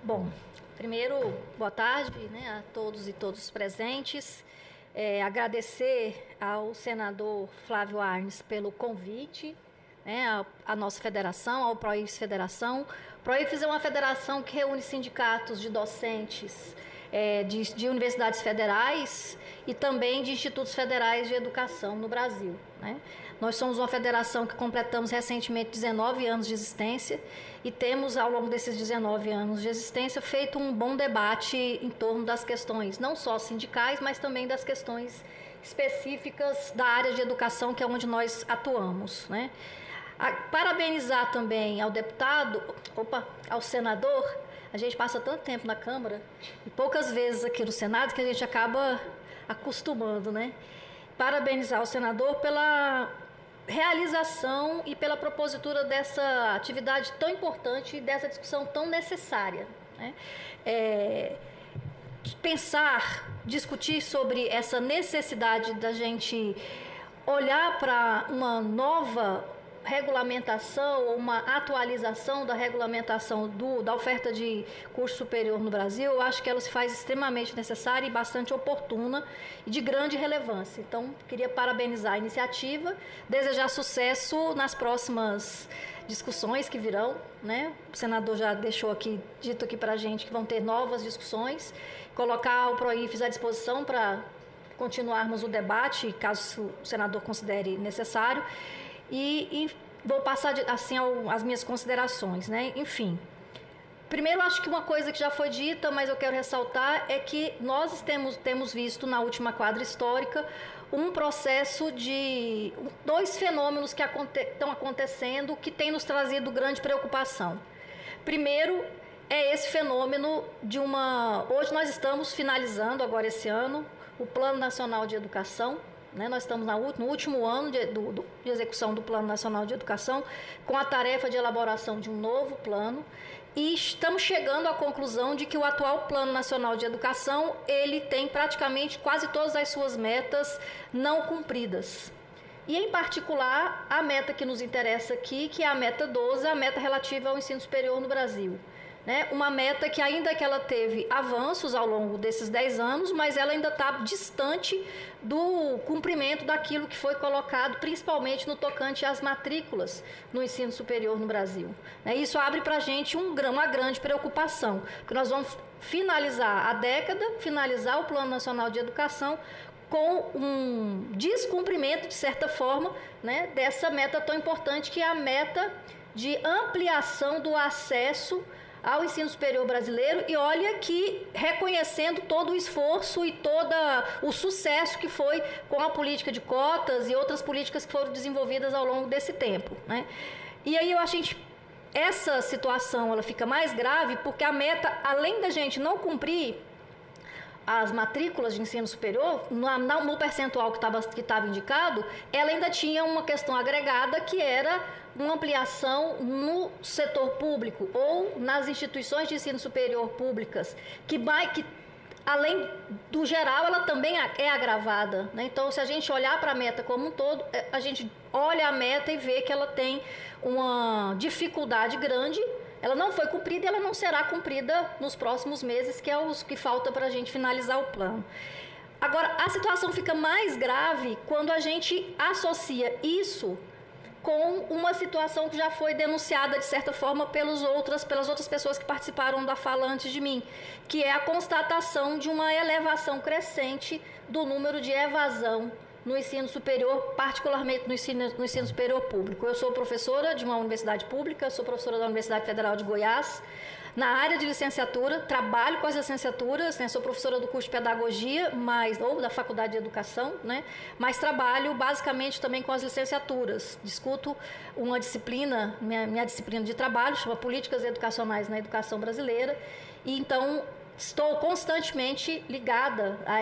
Bom, primeiro, boa tarde, né, a todos e todas presentes. Agradecer ao senador Flávio Arnes pelo convite, né, à nossa federação, ao PROIFES Federação. O PROIFES é uma federação que reúne sindicatos de docentes de universidades federais e também de institutos federais de educação no Brasil, né? Nós somos uma federação que completamos recentemente 19 anos de existência e temos, ao longo desses 19 anos de existência, feito um bom debate em torno das questões, não só sindicais, mas também das questões específicas da área de educação, que é onde nós atuamos, né? Parabenizar também ao deputado, ao senador. A gente passa tanto tempo na Câmara e poucas vezes aqui no Senado que a gente acaba acostumando, né? Parabenizar o senador pela realização e pela propositura dessa atividade tão importante e dessa discussão tão necessária, né? Pensar, discutir sobre essa necessidade da gente olhar para uma nova regulamentação ou uma atualização da regulamentação da oferta de curso superior no Brasil, eu acho que ela se faz extremamente necessária e bastante oportuna e de grande relevância. Então, queria parabenizar a iniciativa, desejar sucesso nas próximas discussões que virão, né? O senador já deixou dito aqui para a gente que vão ter novas discussões, colocar o PROIFES à disposição para continuarmos o debate, caso o senador considere necessário. E vou passar assim as minhas considerações, né? Enfim, primeiro acho que uma coisa que já foi dita, mas eu quero ressaltar, é que nós temos visto na última quadra histórica um processo de dois fenômenos que estão acontecendo que tem nos trazido grande preocupação. Primeiro é esse fenômeno hoje nós estamos finalizando agora esse ano o Plano Nacional de Educação, né? Nós estamos no último ano de execução do Plano Nacional de Educação, com a tarefa de elaboração de um novo plano, e estamos chegando à conclusão de que o atual Plano Nacional de Educação ele tem praticamente quase todas as suas metas não cumpridas. E, em particular, a meta que nos interessa aqui, que é a meta 12, a meta relativa ao ensino superior no Brasil. Né? Uma meta que, ainda que ela teve avanços ao longo desses 10 anos, mas ela ainda está distante do cumprimento daquilo que foi colocado, principalmente no tocante às matrículas no ensino superior no Brasil. Né? Isso abre para a gente uma grande preocupação, porque nós vamos finalizar a década, finalizar o Plano Nacional de Educação com um descumprimento, de certa forma, né, dessa meta tão importante, que é a meta de ampliação do acesso ao ensino superior brasileiro, e olha que reconhecendo todo o esforço e todo o sucesso que foi com a política de cotas e outras políticas que foram desenvolvidas ao longo desse tempo, né? E aí eu acho que essa situação ela fica mais grave porque a meta, além da gente não cumprir as matrículas de ensino superior, no percentual que estava indicado, ela ainda tinha uma questão agregada, que era uma ampliação no setor público ou nas instituições de ensino superior públicas, que além do geral, ela também é agravada, né? Então, se a gente olhar para a meta como um todo, a gente olha a meta e vê que ela tem uma dificuldade grande. Ela não foi cumprida e ela não será cumprida nos próximos meses, que é os que falta para a gente finalizar o plano. Agora, a situação fica mais grave quando a gente associa isso com uma situação que já foi denunciada, de certa forma, pelas outras pessoas que participaram da fala antes de mim, que é a constatação de uma elevação crescente do número de evasão no ensino superior, particularmente no ensino superior público. Eu sou professora de uma universidade pública, sou professora da Universidade Federal de Goiás, na área de licenciatura, trabalho com as licenciaturas, né? Sou professora do curso de pedagogia, ou da faculdade de educação, né? Mas trabalho basicamente também com as licenciaturas. Discuto uma disciplina, minha disciplina de trabalho, chama Políticas Educacionais na Educação Brasileira, e então estou constantemente ligada a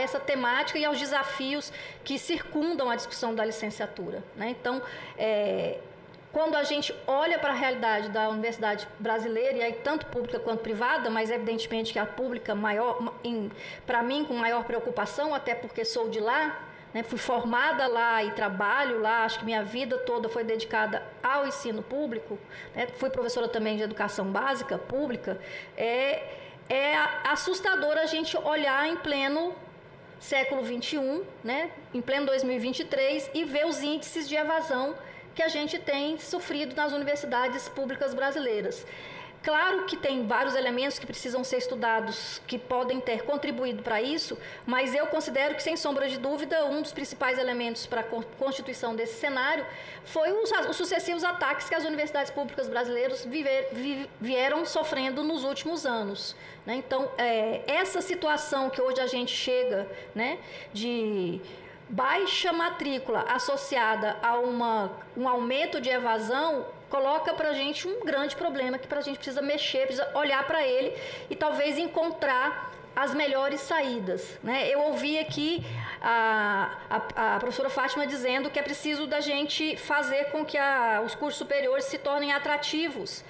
essa temática e aos desafios que circundam a discussão da licenciatura, né? Então, quando a gente olha para a realidade da universidade brasileira, e aí tanto pública quanto privada, mas evidentemente que a pública para mim com maior preocupação, até porque sou de lá, né? Fui formada lá e trabalho lá, acho que minha vida toda foi dedicada ao ensino público, né? Fui professora também de educação básica pública. É assustador a gente olhar em pleno século XXI, né? Em pleno 2023, e ver os índices de evasão que a gente tem sofrido nas universidades públicas brasileiras. Claro que tem vários elementos que precisam ser estudados, que podem ter contribuído para isso, mas eu considero que, sem sombra de dúvida, um dos principais elementos para a constituição desse cenário foi os sucessivos ataques que as universidades públicas brasileiras vieram sofrendo nos últimos anos, né? Então, essa situação que hoje a gente chega, né, de baixa matrícula associada a um aumento de evasão, coloca para a gente um grande problema que a gente precisa mexer, precisa olhar para ele e talvez encontrar as melhores saídas, né? Eu ouvi aqui a professora Fátima dizendo que é preciso da gente fazer com que os cursos superiores se tornem atrativos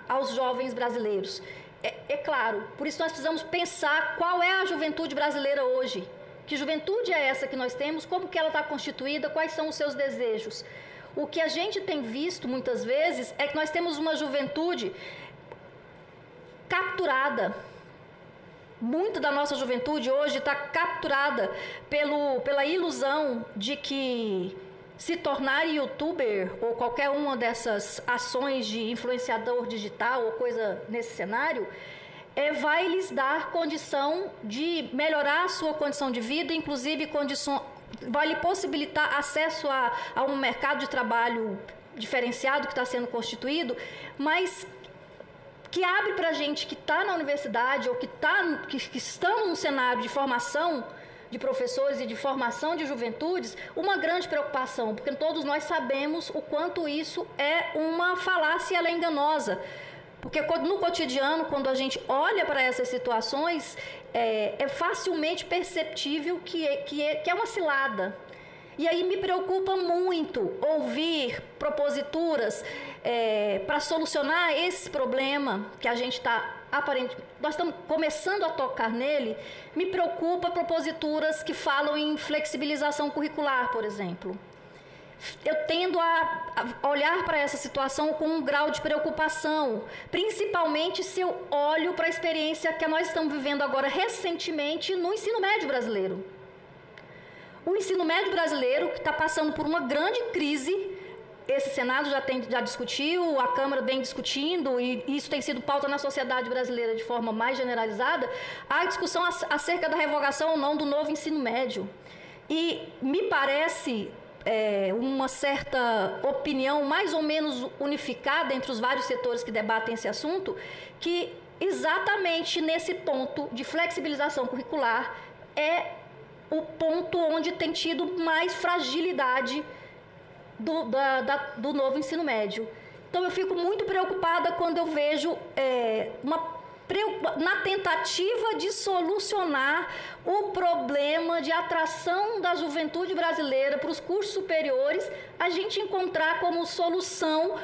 aos jovens brasileiros. É claro, por isso nós precisamos pensar qual é a juventude brasileira hoje. Que juventude é essa que nós temos? Como que ela está constituída? Quais são os seus desejos? O que a gente tem visto muitas vezes é que nós temos uma juventude capturada. Muito da nossa juventude hoje está capturada pela ilusão de que se tornar youtuber ou qualquer uma dessas ações de influenciador digital ou coisa nesse cenário vai lhes dar condição de melhorar a sua condição de vida, inclusive vai lhe possibilitar acesso a um mercado de trabalho diferenciado que está sendo constituído, mas que abre para a gente que está na universidade ou que estão num cenário de formação de professores e de formação de juventudes, uma grande preocupação, porque todos nós sabemos o quanto isso é uma falácia e ela é enganosa. Porque no cotidiano, quando a gente olha para essas situações, é facilmente perceptível que é uma cilada. E aí me preocupa muito ouvir proposituras para solucionar esse problema que a gente nós estamos começando a tocar nele. Me preocupa proposituras que falam em flexibilização curricular, por exemplo. Eu tendo a olhar para essa situação com um grau de preocupação, principalmente se eu olho para a experiência que nós estamos vivendo agora recentemente no ensino médio brasileiro. O ensino médio brasileiro que está passando por uma grande crise, esse Senado já discutiu, a Câmara vem discutindo, e isso tem sido pauta na sociedade brasileira de forma mais generalizada, a discussão acerca da revogação ou não do novo ensino médio. E me parece uma certa opinião mais ou menos unificada entre os vários setores que debatem esse assunto, que exatamente nesse ponto de flexibilização curricular é o ponto onde tem tido mais fragilidade do novo ensino médio. Então eu fico muito preocupada quando eu vejo na tentativa de solucionar o problema de atração da juventude brasileira para os cursos superiores, a gente encontrar como solução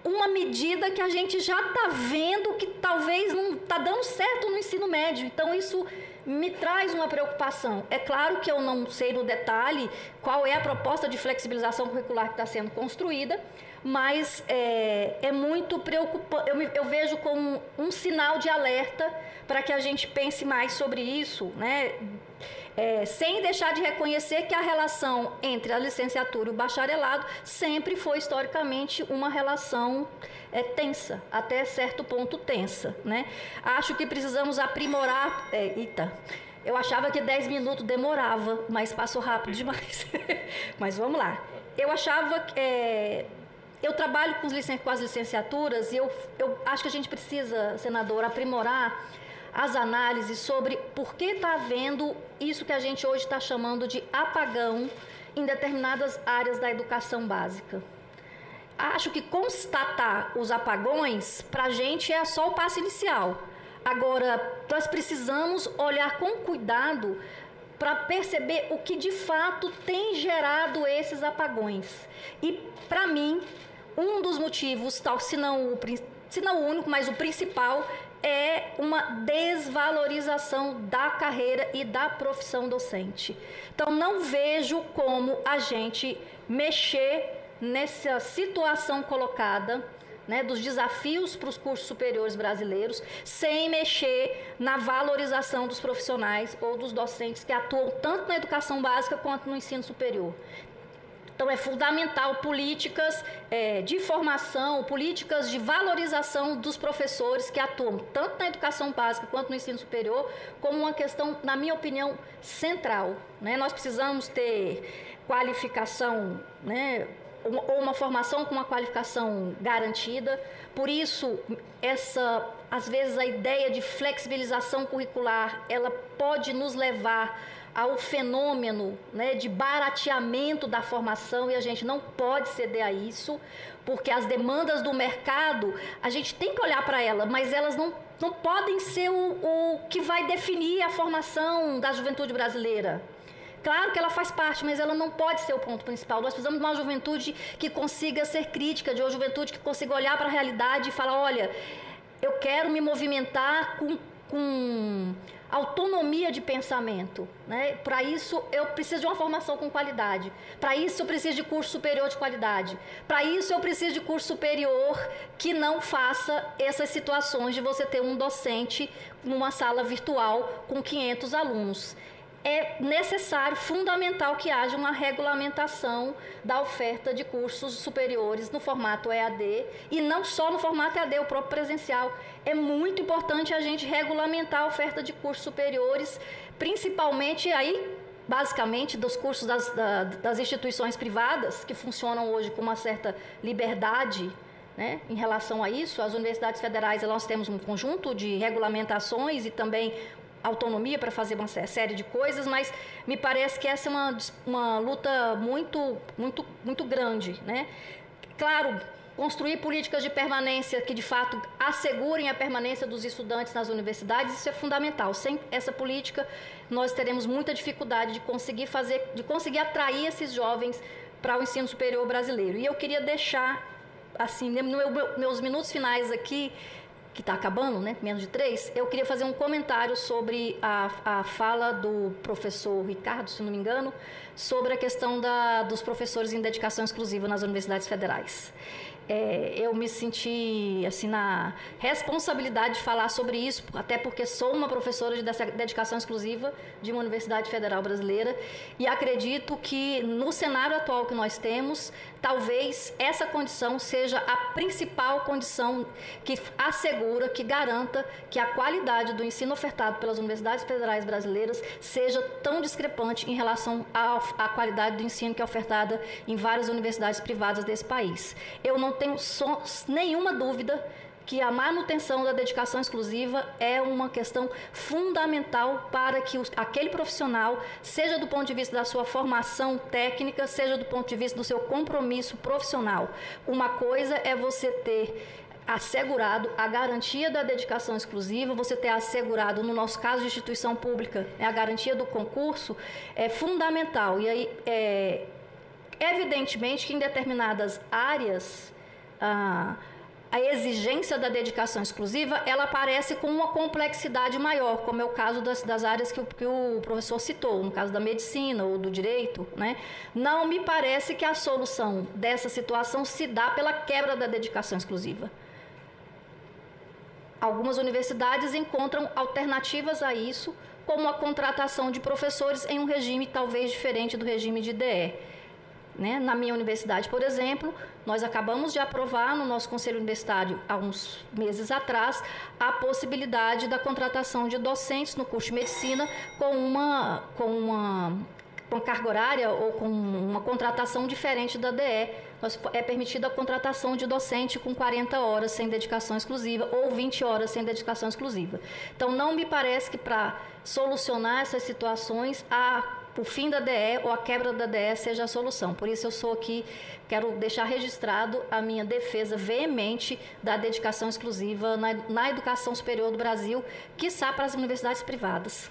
uma medida que a gente já está vendo que talvez não está dando certo no ensino médio. Então isso me traz uma preocupação. É claro que eu não sei no detalhe qual é a proposta de flexibilização curricular que está sendo construída, mas é muito preocupante. Eu vejo como um sinal de alerta para que a gente pense mais sobre isso, né? Sem deixar de reconhecer que a relação entre a licenciatura e o bacharelado sempre foi historicamente uma relação tensa, até certo ponto tensa, né? Acho que precisamos aprimorar... eu achava que 10 minutos demorava, mas passou rápido demais. Mas vamos lá. Eu achava que... Eu trabalho com as licenciaturas e eu acho que a gente precisa, senadora, aprimorar as análises sobre por que está havendo isso que a gente hoje está chamando de apagão em determinadas áreas da educação básica. Acho que constatar os apagões, para a gente, é só o passo inicial. Agora, nós precisamos olhar com cuidado para perceber o que de fato tem gerado esses apagões. E, para mim, um dos motivos, tal se não se não o único, mas o principal, é uma desvalorização da carreira e da profissão docente. Então, não vejo como a gente mexer nessa situação colocada, né, dos desafios para os cursos superiores brasileiros, sem mexer na valorização dos profissionais ou dos docentes que atuam tanto na educação básica quanto no ensino superior. Então, é fundamental políticas de formação, políticas de valorização dos professores que atuam tanto na educação básica quanto no ensino superior, como uma questão, na minha opinião, central, né? Nós precisamos ter qualificação, né, ou uma formação com uma qualificação garantida. Por isso, às vezes, a ideia de flexibilização curricular, ela pode nos levar ao fenômeno, né, de barateamento da formação, e a gente não pode ceder a isso, porque as demandas do mercado, a gente tem que olhar para elas, mas elas não podem ser o que vai definir a formação da juventude brasileira. Claro que ela faz parte, mas ela não pode ser o ponto principal. Nós precisamos de uma juventude que consiga ser crítica, de uma juventude que consiga olhar para a realidade e falar, olha, eu quero me movimentar com autonomia de pensamento, né? Para isso eu preciso de uma formação com qualidade, para isso eu preciso de curso superior de qualidade, para isso eu preciso de curso superior que não faça essas situações de você ter um docente numa sala virtual com 500 alunos. É necessário, fundamental, que haja uma regulamentação da oferta de cursos superiores no formato EAD, e não só no formato EAD, o próprio presencial. É muito importante a gente regulamentar a oferta de cursos superiores, principalmente aí, basicamente, dos cursos das instituições privadas, que funcionam hoje com uma certa liberdade, né, em relação a isso. As universidades federais, nós temos um conjunto de regulamentações e também autonomia para fazer uma série de coisas, mas me parece que essa é uma luta muito grande, né? Claro, construir políticas de permanência que de fato assegurem a permanência dos estudantes nas universidades, isso é fundamental. Sem essa política, nós teremos muita dificuldade de conseguir atrair esses jovens para o ensino superior brasileiro. E eu queria deixar, assim, meus minutos finais aqui, que está acabando, né? Menos de 3, eu queria fazer um comentário sobre a fala do professor Ricardo, se não me engano, sobre a questão dos professores em dedicação exclusiva nas universidades federais. Eu me senti assim, na responsabilidade de falar sobre isso, até porque sou uma professora de dedicação exclusiva de uma universidade federal brasileira, e acredito que no cenário atual que nós temos, talvez essa condição seja a principal condição que assegura, que garanta que a qualidade do ensino ofertado pelas universidades federais brasileiras seja tão discrepante em relação à qualidade do ensino que é ofertada em várias universidades privadas desse país. Eu não tenho nenhuma dúvida que a manutenção da dedicação exclusiva é uma questão fundamental para que aquele profissional, seja do ponto de vista da sua formação técnica, seja do ponto de vista do seu compromisso profissional. Uma coisa é você ter assegurado a garantia da dedicação exclusiva, você ter assegurado, no nosso caso de instituição pública, a garantia do concurso, é fundamental. E aí, evidentemente que em determinadas áreas, a exigência da dedicação exclusiva, ela aparece com uma complexidade maior, como é o caso das áreas que o professor citou, no caso da medicina ou do direito, né? Não me parece que a solução dessa situação se dá pela quebra da dedicação exclusiva. Algumas universidades encontram alternativas a isso, como a contratação de professores em um regime talvez diferente do regime de DE. Né? Na minha universidade, por exemplo, nós acabamos de aprovar no nosso conselho universitário, há uns meses atrás, a possibilidade da contratação de docentes no curso de medicina com uma carga horária ou com uma contratação diferente da DE. É permitida a contratação de docente com 40 horas sem dedicação exclusiva ou 20 horas sem dedicação exclusiva. Então, não me parece que para solucionar essas situações, o fim da DE ou a quebra da DE seja a solução. Por isso eu sou aqui, quero deixar registrado a minha defesa veemente da dedicação exclusiva na educação superior do Brasil, quiçá para as universidades privadas.